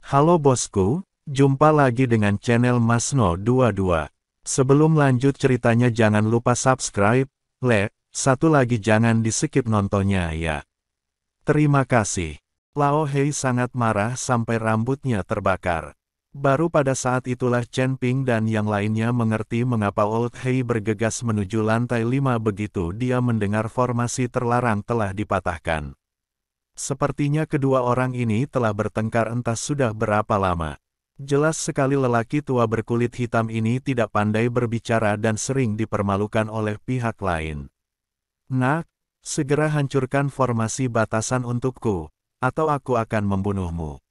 Halo bosku, jumpa lagi dengan channel Masno22. Sebelum lanjut ceritanya jangan lupa subscribe, like, satu lagi jangan di-skip nontonnya ya. Terima kasih. Lao Hei sangat marah sampai rambutnya terbakar. Baru pada saat itulah Chen Ping dan yang lainnya mengerti mengapa Old Hei bergegas menuju lantai 5 begitu dia mendengar formasi terlarang telah dipatahkan. Sepertinya kedua orang ini telah bertengkar entah sudah berapa lama. Jelas sekali lelaki tua berkulit hitam ini tidak pandai berbicara dan sering dipermalukan oleh pihak lain. Nak, segera hancurkan formasi batasan untukku, atau aku akan membunuhmu.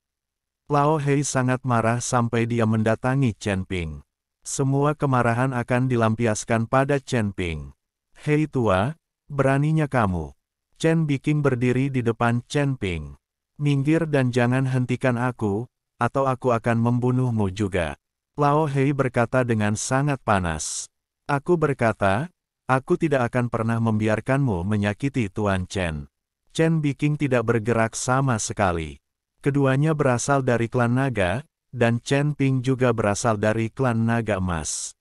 Lao Hei sangat marah sampai dia mendatangi Chen Ping. Semua kemarahan akan dilampiaskan pada Chen Ping. Hei tua, beraninya kamu. Chen Biking berdiri di depan Chen Ping. Minggir dan jangan hentikan aku, atau aku akan membunuhmu juga. Lao Hei berkata dengan sangat panas. Aku berkata, aku tidak akan pernah membiarkanmu menyakiti Tuan Chen. Chen Biking tidak bergerak sama sekali. Keduanya berasal dari klan naga, dan Chen Ping juga berasal dari klan naga emas.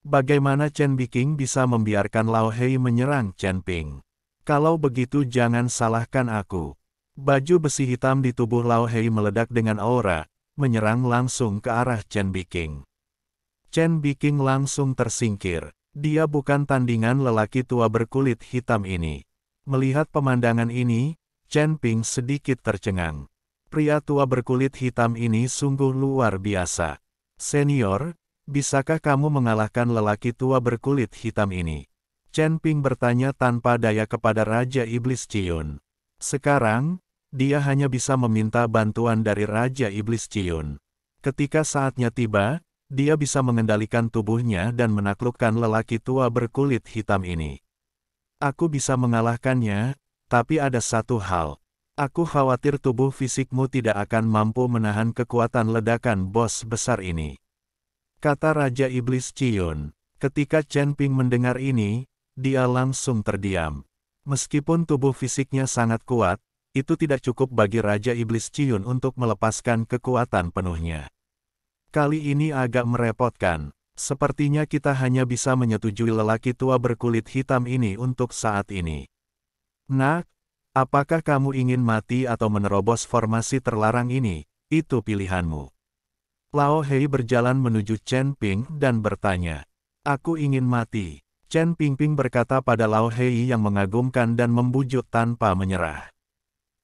Bagaimana Chen Biking bisa membiarkan Lao Hei menyerang Chen Ping? Kalau begitu jangan salahkan aku. Baju besi hitam di tubuh Lao Hei meledak dengan aura, menyerang langsung ke arah Chen Biking. Chen Biking langsung tersingkir. Dia bukan tandingan lelaki tua berkulit hitam ini. Melihat pemandangan ini, Chen Ping sedikit tercengang. Pria tua berkulit hitam ini sungguh luar biasa. Senior, bisakah kamu mengalahkan lelaki tua berkulit hitam ini? Chen Ping bertanya tanpa daya kepada Raja Iblis Ciyun. Sekarang, dia hanya bisa meminta bantuan dari Raja Iblis Ciyun. Ketika saatnya tiba, dia bisa mengendalikan tubuhnya dan menaklukkan lelaki tua berkulit hitam ini. Aku bisa mengalahkannya, tapi ada satu hal. Aku khawatir tubuh fisikmu tidak akan mampu menahan kekuatan ledakan bos besar ini. Kata Raja Iblis Ciyun. Ketika Chen Ping mendengar ini, dia langsung terdiam. Meskipun tubuh fisiknya sangat kuat, itu tidak cukup bagi Raja Iblis Ciyun untuk melepaskan kekuatan penuhnya. Kali ini agak merepotkan. Sepertinya kita hanya bisa menyetujui lelaki tua berkulit hitam ini untuk saat ini. Nak, apakah kamu ingin mati atau menerobos formasi terlarang ini? Itu pilihanmu. Lao Hei berjalan menuju Chen Ping dan bertanya. Aku ingin mati. Chen Ping berkata pada Lao Hei yang mengagumkan dan membujuk tanpa menyerah.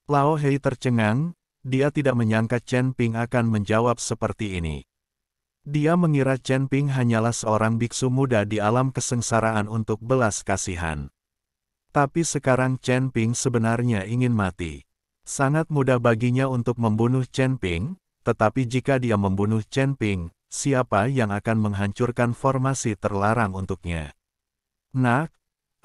Lao Hei tercengang, dia tidak menyangka Chen Ping akan menjawab seperti ini. Dia mengira Chen Ping hanyalah seorang biksu muda di alam kesengsaraan untuk belas kasihan. Tapi sekarang Chen Ping sebenarnya ingin mati. Sangat mudah baginya untuk membunuh Chen Ping, tetapi jika dia membunuh Chen Ping, siapa yang akan menghancurkan formasi terlarang untuknya? Nak,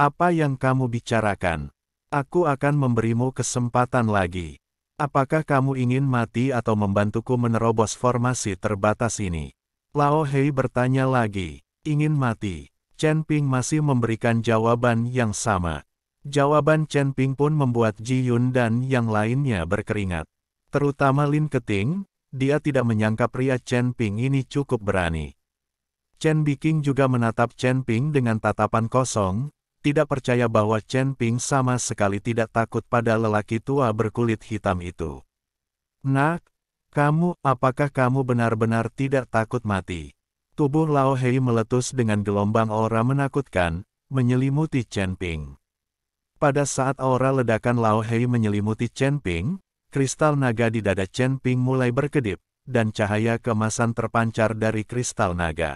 apa yang kamu bicarakan? Aku akan memberimu kesempatan lagi. Apakah kamu ingin mati atau membantuku menerobos formasi terbatas ini? Lao Hei bertanya lagi. Ingin mati. Chen Ping masih memberikan jawaban yang sama. Jawaban Chen Ping pun membuat Ji Yun dan yang lainnya berkeringat. Terutama Lin Keting, dia tidak menyangka pria Chen Ping ini cukup berani. Chen Biking juga menatap Chen Ping dengan tatapan kosong, tidak percaya bahwa Chen Ping sama sekali tidak takut pada lelaki tua berkulit hitam itu. Nak, apakah kamu benar-benar tidak takut mati? Tubuh Lao Hei meletus dengan gelombang aura menakutkan, menyelimuti Chen Ping. Pada saat aura ledakan Lao Hei menyelimuti Chen Ping, kristal naga di dada Chen Ping mulai berkedip, dan cahaya keemasan terpancar dari kristal naga.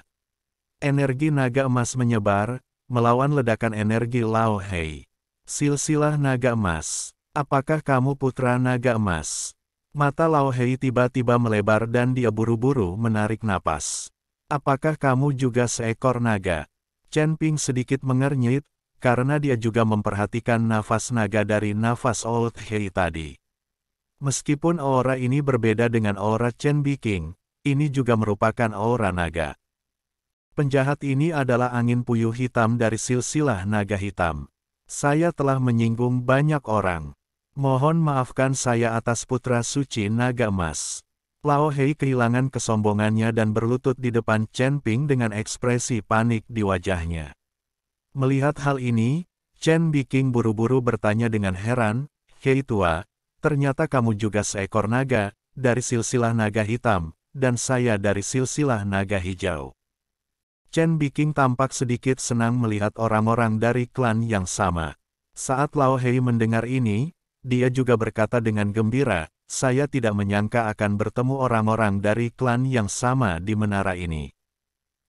Energi naga emas menyebar, melawan ledakan energi Lao Hei. Silsilah naga emas. Apakah kamu putra naga emas? Mata Lao Hei tiba-tiba melebar dan dia buru-buru menarik napas. Apakah kamu juga seekor naga? Chen Ping sedikit mengernyit, karena dia juga memperhatikan nafas naga dari nafas Old Hei tadi. Meskipun aura ini berbeda dengan aura Chen Biking, ini juga merupakan aura naga. Penjahat ini adalah angin puyuh hitam dari silsilah naga hitam. Saya telah menyinggung banyak orang. Mohon maafkan saya atas putra suci naga emas. Lao Hei kehilangan kesombongannya dan berlutut di depan Chen Ping dengan ekspresi panik di wajahnya. Melihat hal ini, Chen Biking buru-buru bertanya dengan heran, "Hei tua, ternyata kamu juga seekor naga, dari silsilah naga hitam, dan saya dari silsilah naga hijau." Chen Biking tampak sedikit senang melihat orang-orang dari klan yang sama. Saat Lao Hei mendengar ini, dia juga berkata dengan gembira, "Saya tidak menyangka akan bertemu orang-orang dari klan yang sama di menara ini.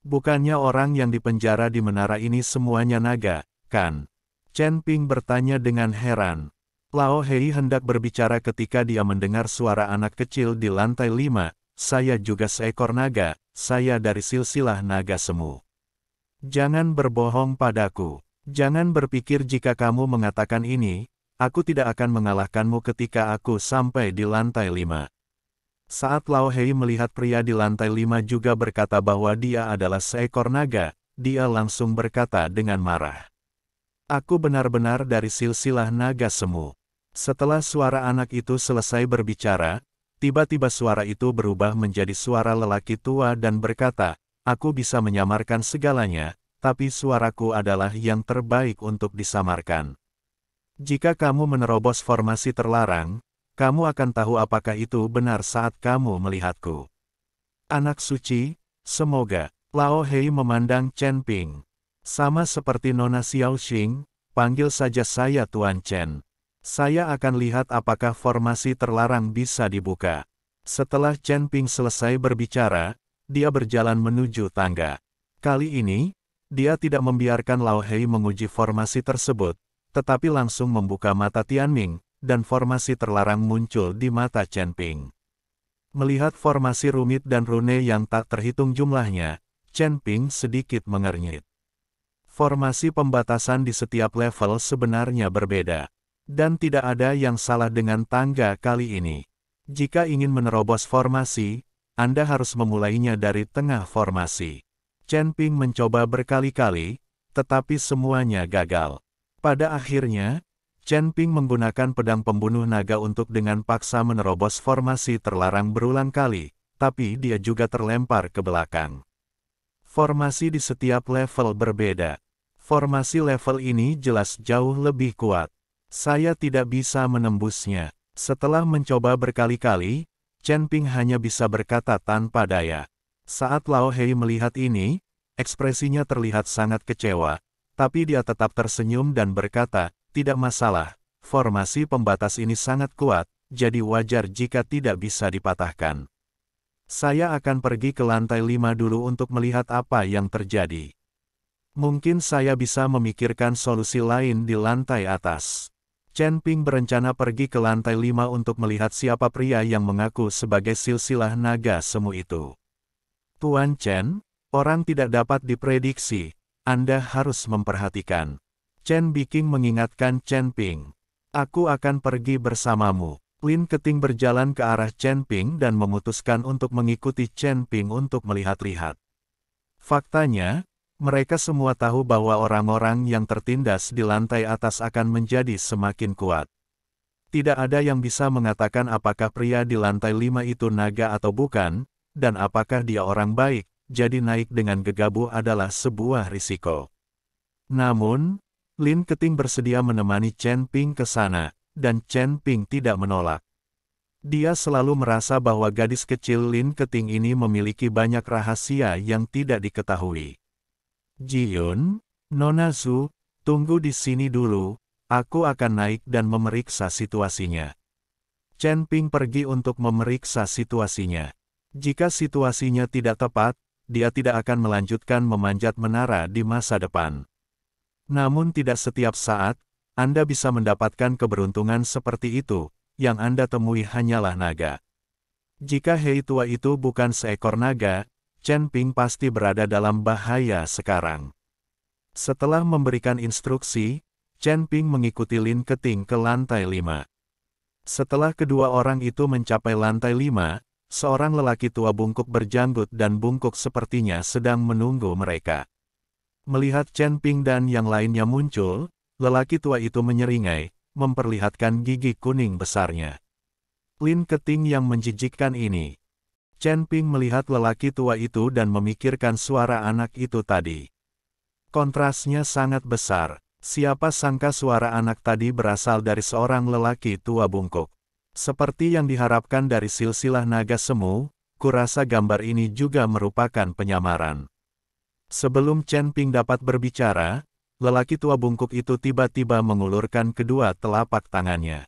Bukannya orang yang dipenjara di menara ini semuanya naga, kan?" Chen Ping bertanya dengan heran. Lao Hei hendak berbicara ketika dia mendengar suara anak kecil di lantai 5, "Saya juga seekor naga, saya dari silsilah naga semu. Jangan berbohong padaku. Jangan berpikir jika kamu mengatakan ini, aku tidak akan mengalahkanmu ketika aku sampai di lantai 5. Saat Lao Hei melihat pria di lantai 5 juga berkata bahwa dia adalah seekor naga, dia langsung berkata dengan marah, "Aku benar-benar dari silsilah naga semu." Setelah suara anak itu selesai berbicara, tiba-tiba suara itu berubah menjadi suara lelaki tua dan berkata, "Aku bisa menyamarkan segalanya, tapi suaraku adalah yang terbaik untuk disamarkan. Jika kamu menerobos formasi terlarang, kamu akan tahu apakah itu benar saat kamu melihatku." Anak suci, semoga. Lao Hei memandang Chen Ping. "Sama seperti Nona Xiaoxing, panggil saja saya Tuan Chen. Saya akan lihat apakah formasi terlarang bisa dibuka." Setelah Chen Ping selesai berbicara, dia berjalan menuju tangga. Kali ini, dia tidak membiarkan Lao Hei menguji formasi tersebut, tetapi langsung membuka mata Tianming, dan formasi terlarang muncul di mata Chen Ping. Melihat formasi rumit dan rune yang tak terhitung jumlahnya, Chen Ping sedikit mengernyit. Formasi pembatasan di setiap level sebenarnya berbeda. Dan tidak ada yang salah dengan tangga kali ini. Jika ingin menerobos formasi, Anda harus memulainya dari tengah formasi. Chen Ping mencoba berkali-kali, tetapi semuanya gagal. Pada akhirnya, Chen Ping menggunakan pedang pembunuh naga untuk dengan paksa menerobos formasi terlarang berulang kali, tapi dia juga terlempar ke belakang. Formasi di setiap level berbeda. Formasi level ini jelas jauh lebih kuat. Saya tidak bisa menembusnya. Setelah mencoba berkali-kali, Chen Ping hanya bisa berkata tanpa daya. Saat Lao Hei melihat ini, ekspresinya terlihat sangat kecewa, tapi dia tetap tersenyum dan berkata, "Tidak masalah, formasi pembatas ini sangat kuat, jadi wajar jika tidak bisa dipatahkan. Saya akan pergi ke lantai 5 dulu untuk melihat apa yang terjadi. Mungkin saya bisa memikirkan solusi lain di lantai atas." Chen Ping berencana pergi ke lantai 5 untuk melihat siapa pria yang mengaku sebagai silsilah naga semu itu. "Tuan Chen, orang tidak dapat diprediksi, Anda harus memperhatikan." Chen Biking mengingatkan Chen Ping. "Aku akan pergi bersamamu." Lin Keting berjalan ke arah Chen Ping dan memutuskan untuk mengikuti Chen Ping untuk melihat-lihat. Faktanya, mereka semua tahu bahwa orang-orang yang tertindas di lantai atas akan menjadi semakin kuat. Tidak ada yang bisa mengatakan apakah pria di lantai 5 itu naga atau bukan, dan apakah dia orang baik, jadi naik dengan gegabah adalah sebuah risiko. Namun, Lin Keting bersedia menemani Chen Ping ke sana, dan Chen Ping tidak menolak. Dia selalu merasa bahwa gadis kecil Lin Keting ini memiliki banyak rahasia yang tidak diketahui. "Ji-yun, Nona Zhu, tunggu di sini dulu, aku akan naik dan memeriksa situasinya." Chen Ping pergi untuk memeriksa situasinya. Jika situasinya tidak tepat, dia tidak akan melanjutkan memanjat menara di masa depan. Namun tidak setiap saat, Anda bisa mendapatkan keberuntungan seperti itu, yang Anda temui hanyalah naga. Jika Hei tua itu bukan seekor naga, Chen Ping pasti berada dalam bahaya sekarang. Setelah memberikan instruksi, Chen Ping mengikuti Lin Keting ke lantai 5. Setelah kedua orang itu mencapai lantai 5, seorang lelaki tua bungkuk berjanggut dan bungkuk sepertinya sedang menunggu mereka. Melihat Chen Ping dan yang lainnya muncul, lelaki tua itu menyeringai, memperlihatkan gigi kuning besarnya. "Lin Keting yang menjijikkan ini. Chen Ping melihat lelaki tua itu dan memikirkan suara anak itu tadi. Kontrasnya sangat besar. Siapa sangka suara anak tadi berasal dari seorang lelaki tua bungkuk. Seperti yang diharapkan dari silsilah naga semu, kurasa gambar ini juga merupakan penyamaran. Sebelum Chen Ping dapat berbicara, lelaki tua bungkuk itu tiba-tiba mengulurkan kedua telapak tangannya.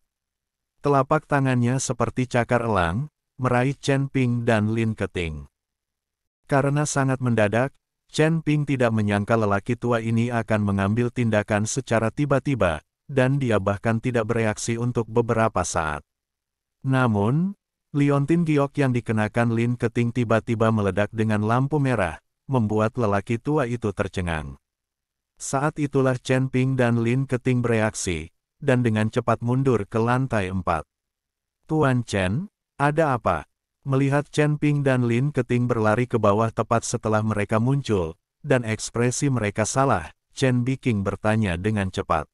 Telapak tangannya seperti cakar elang, meraih Chen Ping dan Lin Keting. Karena sangat mendadak, Chen Ping tidak menyangka lelaki tua ini akan mengambil tindakan secara tiba-tiba, dan dia bahkan tidak bereaksi untuk beberapa saat. Namun, liontin giok yang dikenakan Lin Keting tiba-tiba meledak dengan lampu merah, membuat lelaki tua itu tercengang. Saat itulah Chen Ping dan Lin Keting bereaksi, dan dengan cepat mundur ke lantai 4. Tuan Chen, ada apa? Melihat Chen Ping dan Lin Keting berlari ke bawah tepat setelah mereka muncul, dan ekspresi mereka salah, Chen Biking bertanya dengan cepat.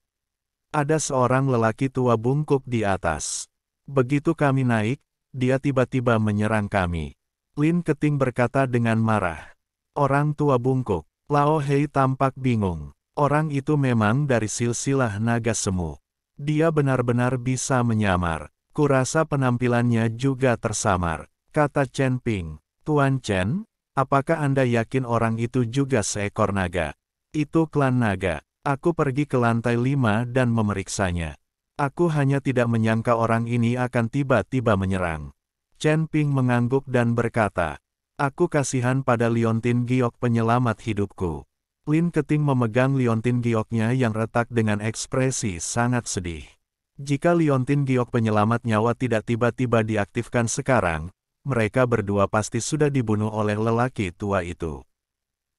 Ada seorang lelaki tua bungkuk di atas. Begitu kami naik, dia tiba-tiba menyerang kami. Lin Keting berkata dengan marah. Orang tua bungkuk. Lao Hei tampak bingung. Orang itu memang dari silsilah naga semu. Dia benar-benar bisa menyamar. Kurasa penampilannya juga tersamar. Kata Chen Ping. Tuan Chen, apakah Anda yakin orang itu juga seekor naga? Itu klan naga. Aku pergi ke lantai 5 dan memeriksanya. Aku hanya tidak menyangka orang ini akan tiba-tiba menyerang. Chen Ping mengangguk dan berkata, aku kasihan pada liontin giok penyelamat hidupku. Lin Keting memegang liontin gioknya yang retak dengan ekspresi sangat sedih. Jika liontin giok penyelamat nyawa tidak tiba-tiba diaktifkan sekarang, mereka berdua pasti sudah dibunuh oleh lelaki tua itu.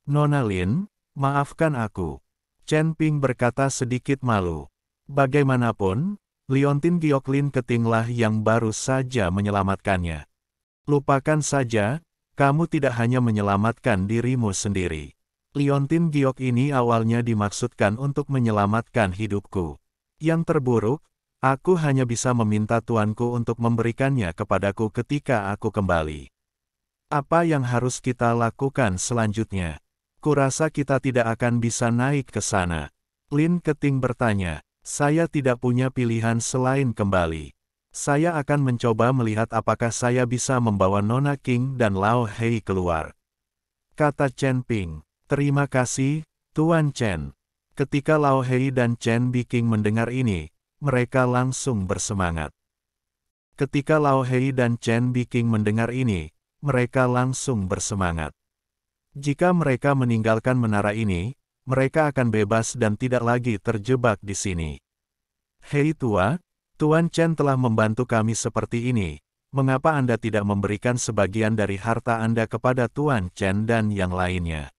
Nona Lin, maafkan aku. Chen Ping berkata sedikit malu. Bagaimanapun, liontin giok Lin Ketinglah yang baru saja menyelamatkannya. Lupakan saja, kamu tidak hanya menyelamatkan dirimu sendiri. Liontin giok ini awalnya dimaksudkan untuk menyelamatkan hidupku. Yang terburuk, aku hanya bisa meminta tuanku untuk memberikannya kepadaku ketika aku kembali. Apa yang harus kita lakukan selanjutnya? Kurasa kita tidak akan bisa naik ke sana. Lin Keting bertanya, saya tidak punya pilihan selain kembali. Saya akan mencoba melihat apakah saya bisa membawa Nona King dan Lao Hei keluar. Kata Chen Ping, terima kasih, Tuan Chen. Ketika Lao Hei dan Chen Biking mendengar ini, mereka langsung bersemangat. Ketika Lao Hei dan Chen Biking mendengar ini, mereka langsung bersemangat. Jika mereka meninggalkan menara ini, mereka akan bebas dan tidak lagi terjebak di sini. Hei tua, Tuan Chen telah membantu kami seperti ini. Mengapa Anda tidak memberikan sebagian dari harta Anda kepada Tuan Chen dan yang lainnya?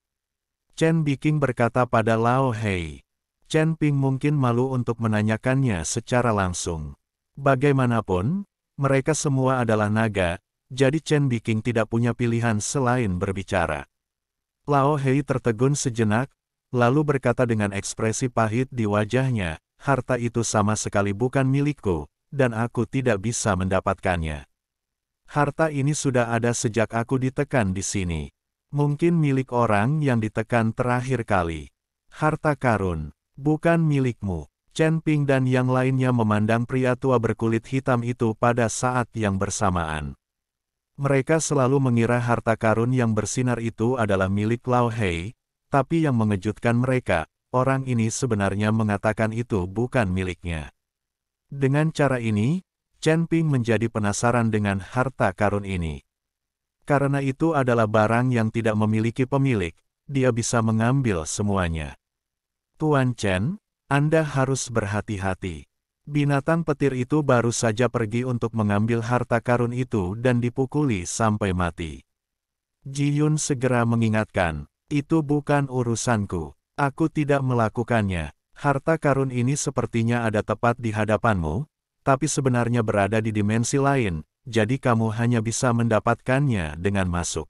Chen Biking berkata pada Lao Hei. Chen Ping mungkin malu untuk menanyakannya secara langsung. Bagaimanapun, mereka semua adalah naga, jadi Chen Biking tidak punya pilihan selain berbicara. Lao Hei tertegun sejenak, lalu berkata dengan ekspresi pahit di wajahnya, harta itu sama sekali bukan milikku, dan aku tidak bisa mendapatkannya. Harta ini sudah ada sejak aku ditekan di sini. Mungkin milik orang yang ditekan terakhir kali. Harta karun, bukan milikmu. Chen Ping dan yang lainnya memandang pria tua berkulit hitam itu pada saat yang bersamaan. Mereka selalu mengira harta karun yang bersinar itu adalah milik Lao Hei, tapi yang mengejutkan mereka, orang ini sebenarnya mengatakan itu bukan miliknya. Dengan cara ini, Chen Ping menjadi penasaran dengan harta karun ini. Karena itu adalah barang yang tidak memiliki pemilik, dia bisa mengambil semuanya. Tuan Chen, Anda harus berhati-hati. Binatang petir itu baru saja pergi untuk mengambil harta karun itu dan dipukuli sampai mati. Ji Yun segera mengingatkan, itu bukan urusanku. Aku tidak melakukannya. Harta karun ini sepertinya ada tepat di hadapanmu, tapi sebenarnya berada di dimensi lain, jadi kamu hanya bisa mendapatkannya dengan masuk.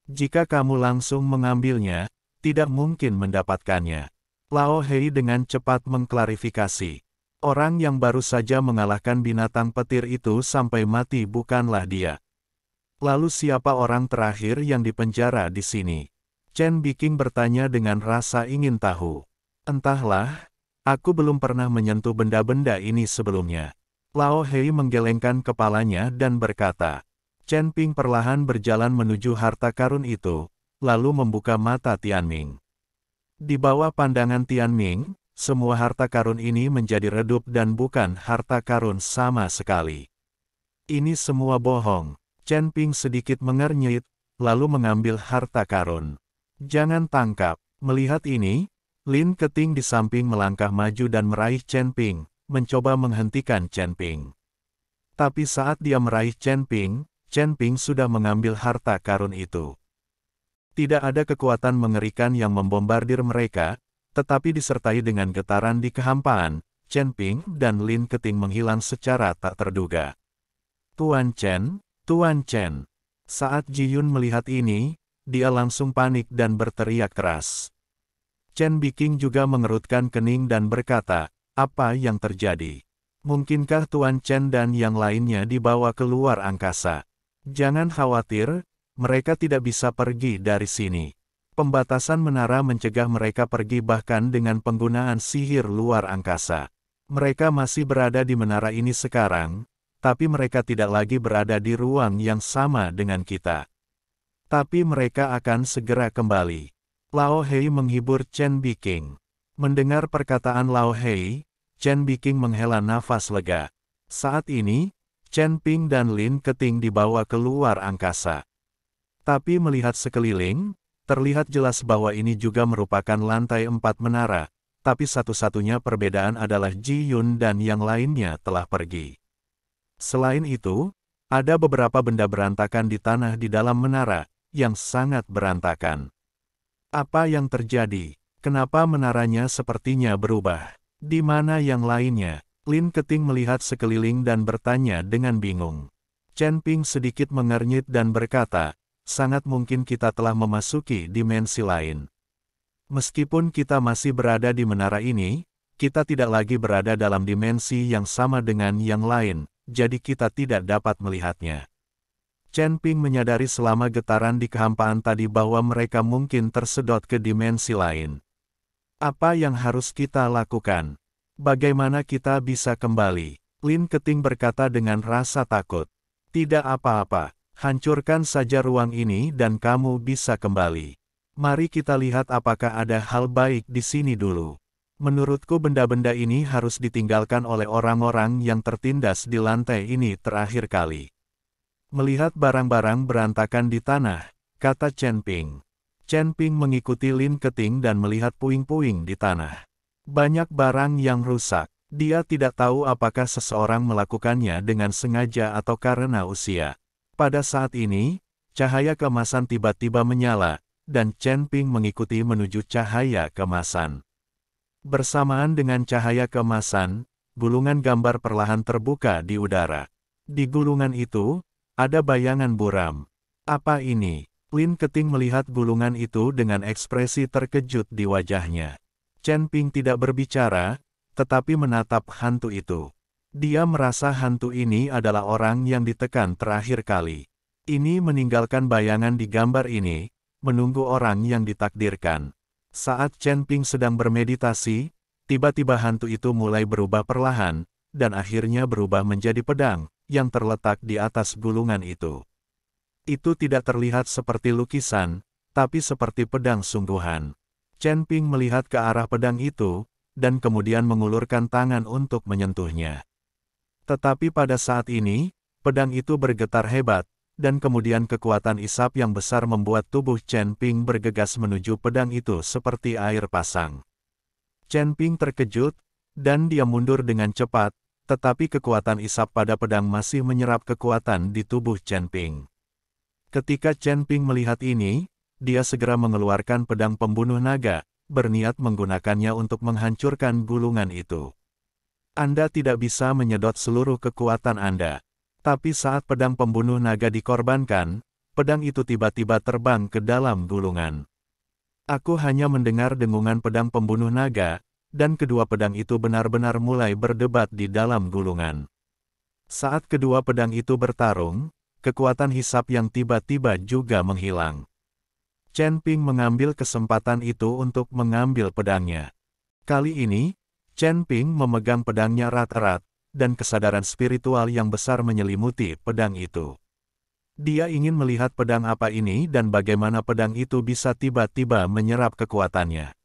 Jika kamu langsung mengambilnya, tidak mungkin mendapatkannya. Lao Hei dengan cepat mengklarifikasi. Orang yang baru saja mengalahkan binatang petir itu sampai mati bukanlah dia. Lalu siapa orang terakhir yang dipenjara di sini? Chen Biking bertanya dengan rasa ingin tahu. Entahlah, aku belum pernah menyentuh benda-benda ini sebelumnya. Lao Hei menggelengkan kepalanya dan berkata. Chen Ping perlahan berjalan menuju harta karun itu, lalu membuka mata Tianming. Di bawah pandangan Tianming, semua harta karun ini menjadi redup dan bukan harta karun sama sekali. Ini semua bohong. Chen Ping sedikit mengernyit, lalu mengambil harta karun. Jangan tangkap. Melihat ini, Lin Keting di samping melangkah maju dan meraih Chen Ping, mencoba menghentikan Chen Ping. Tapi saat dia meraih Chen Ping sudah mengambil harta karun itu. Tidak ada kekuatan mengerikan yang membombardir mereka, tetapi disertai dengan getaran di kehampaan, Chen Ping dan Lin Keting menghilang secara tak terduga. Tuan Chen, Tuan Chen. Saat Ji Yun melihat ini, dia langsung panik dan berteriak keras. Chen Biking juga mengerutkan kening dan berkata, apa yang terjadi? Mungkinkah Tuan Chen dan yang lainnya dibawa keluar angkasa? Jangan khawatir, mereka tidak bisa pergi dari sini. Pembatasan menara mencegah mereka pergi bahkan dengan penggunaan sihir luar angkasa. Mereka masih berada di menara ini sekarang, tapi mereka tidak lagi berada di ruang yang sama dengan kita. Tapi mereka akan segera kembali. Lao Hei menghibur Chen Biking. Mendengar perkataan Lao Hei, Chen Biking menghela nafas lega. Saat ini, Chen Ping dan Lin Keting dibawa keluar angkasa. Tapi melihat sekeliling, terlihat jelas bahwa ini juga merupakan lantai 4 menara, tapi satu-satunya perbedaan adalah Ji Yun dan yang lainnya telah pergi. Selain itu, ada beberapa benda berantakan di tanah di dalam menara, yang sangat berantakan. Apa yang terjadi? Kenapa menaranya sepertinya berubah? Di mana yang lainnya? Lin Keting melihat sekeliling dan bertanya dengan bingung. Chen Ping sedikit mengernyit dan berkata, sangat mungkin kita telah memasuki dimensi lain. Meskipun kita masih berada di menara ini, kita tidak lagi berada dalam dimensi yang sama dengan yang lain, jadi kita tidak dapat melihatnya. Chen Ping menyadari selama getaran di kehampaan tadi bahwa mereka mungkin tersedot ke dimensi lain. Apa yang harus kita lakukan? Bagaimana kita bisa kembali? Lin Keting berkata dengan rasa takut. Tidak apa-apa, hancurkan saja ruang ini dan kamu bisa kembali. Mari kita lihat apakah ada hal baik di sini dulu. Menurutku benda-benda ini harus ditinggalkan oleh orang-orang yang tertindas di lantai ini terakhir kali. Melihat barang-barang berantakan di tanah, kata Chen Ping. Chen Ping mengikuti Lin Keting dan melihat puing-puing di tanah. Banyak barang yang rusak. Dia tidak tahu apakah seseorang melakukannya dengan sengaja atau karena usia. Pada saat ini, cahaya keemasan tiba-tiba menyala, dan Chen Ping mengikuti menuju cahaya keemasan. Bersamaan dengan cahaya keemasan, gulungan gambar perlahan terbuka di udara. Di gulungan itu, ada bayangan buram. Apa ini? Lin Keting melihat gulungan itu dengan ekspresi terkejut di wajahnya. Chen Ping tidak berbicara, tetapi menatap hantu itu. Dia merasa hantu ini adalah orang yang ditekan terakhir kali. Ini meninggalkan bayangan di gambar ini, menunggu orang yang ditakdirkan. Saat Chen Ping sedang bermeditasi, tiba-tiba hantu itu mulai berubah perlahan, dan akhirnya berubah menjadi pedang yang terletak di atas gulungan itu. Itu tidak terlihat seperti lukisan, tapi seperti pedang sungguhan. Chen Ping melihat ke arah pedang itu, dan kemudian mengulurkan tangan untuk menyentuhnya. Tetapi pada saat ini, pedang itu bergetar hebat, dan kemudian kekuatan isap yang besar membuat tubuh Chen Ping bergegas menuju pedang itu seperti air pasang. Chen Ping terkejut, dan dia mundur dengan cepat, tetapi kekuatan isap pada pedang masih menyerap kekuatan di tubuh Chen Ping. Ketika Chen Ping melihat ini, dia segera mengeluarkan pedang pembunuh naga, berniat menggunakannya untuk menghancurkan gulungan itu. Anda tidak bisa menyedot seluruh kekuatan Anda. Tapi saat pedang pembunuh naga dikorbankan, pedang itu tiba-tiba terbang ke dalam gulungan. Aku hanya mendengar dengungan pedang pembunuh naga, dan kedua pedang itu benar-benar mulai berdebat di dalam gulungan. Saat kedua pedang itu bertarung, kekuatan hisap yang tiba-tiba juga menghilang. Chen Ping mengambil kesempatan itu untuk mengambil pedangnya. Kali ini, Chen Ping memegang pedangnya erat-erat, dan kesadaran spiritual yang besar menyelimuti pedang itu. Dia ingin melihat pedang apa ini dan bagaimana pedang itu bisa tiba-tiba menyerap kekuatannya.